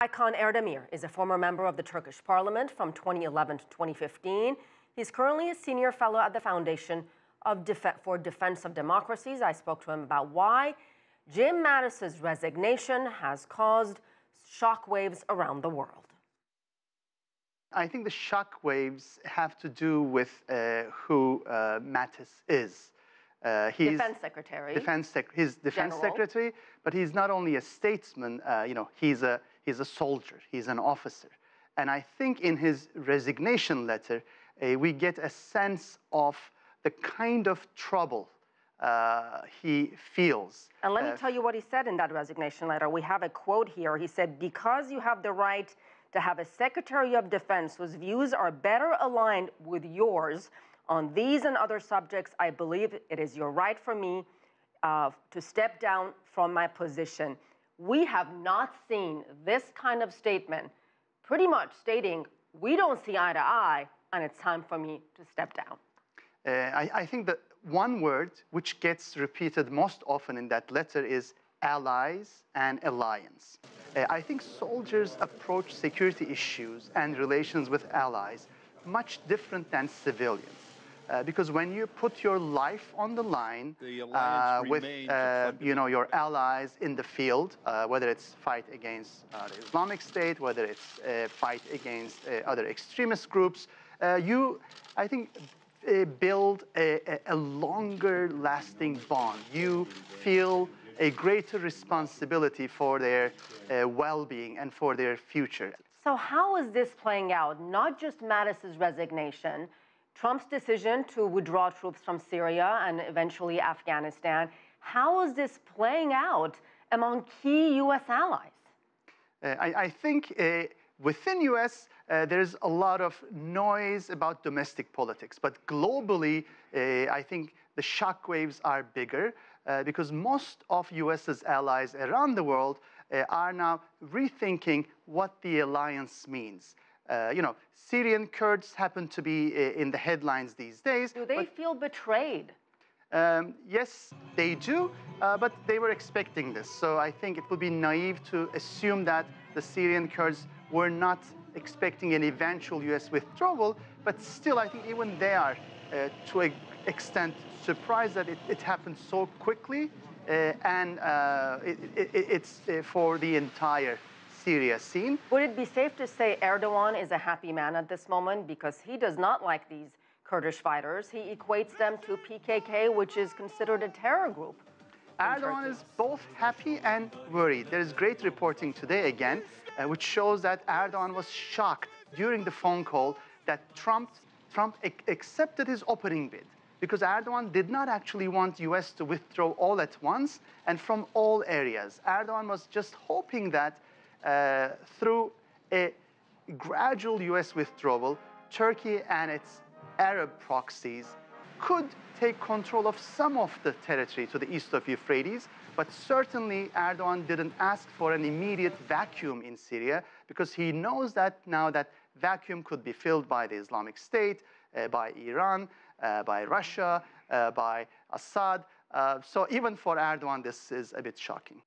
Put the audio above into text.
Aykan Erdemir is a former member of the Turkish Parliament from 2011 to 2015. He's currently a senior fellow at the Foundation for Defense of Democracies. I spoke to him about why Jim Mattis's resignation has caused shockwaves around the world. I think the shockwaves have to do with who Mattis is. He's Defense Secretary. He's Defense Secretary, but he's not only a statesman. He's a soldier. He's an officer, and I think in his resignation letter, we get a sense of the kind of trouble he feels. And let me tell you what he said in that resignation letter. We have a quote here. He said, "Because you have the right to have a Secretary of Defense whose views are better aligned with yours on these and other subjects, I believe it is your right for me to step down from my position." We have not seen this kind of statement, pretty much stating, we don't see eye to eye, and it's time for me to step down. I think that one word which gets repeated most often in that letter is allies and alliance. I think soldiers approach security issues and relations with allies much different than civilians. Because when you put your life on the line with your allies in the field, whether it's fight against the Islamic State, whether it's fight against other extremist groups, I think, build a longer lasting bond. You feel a greater responsibility for their well-being and for their future. So how is this playing out? Not just Mattis's resignation, Trump's decision to withdraw troops from Syria and eventually Afghanistan. How is this playing out among key U.S. allies? I think within U.S., there's a lot of noise about domestic politics. But globally, I think the shockwaves are bigger because most of U.S.'s allies around the world are now rethinking what the alliance means. Syrian Kurds happen to be in the headlines these days. Do they feel betrayed? Yes, they do, but they were expecting this. So I think it would be naive to assume that the Syrian Kurds were not expecting an eventual U.S. withdrawal, but still I think even they are, to an extent, surprised that it happened so quickly, and it's for the entire Syria scene. Would it be safe to say Erdogan is a happy man at this moment because he does not like these Kurdish fighters? He equates them to PKK, which is considered a terror group. Erdogan is both happy and worried. There is great reporting today again, which shows that Erdogan was shocked during the phone call that Trump accepted his opening bid, because Erdogan did not actually want U.S. to withdraw all at once and from all areas. Erdogan was just hoping that through a gradual U.S. withdrawal, Turkey and its Arab proxies could take control of some of the territory to the east of Euphrates, but certainly Erdogan didn't ask for an immediate vacuum in Syria because he knows that now that vacuum could be filled by the Islamic State, by Iran, by Russia, by Assad. So even for Erdogan, this is a bit shocking.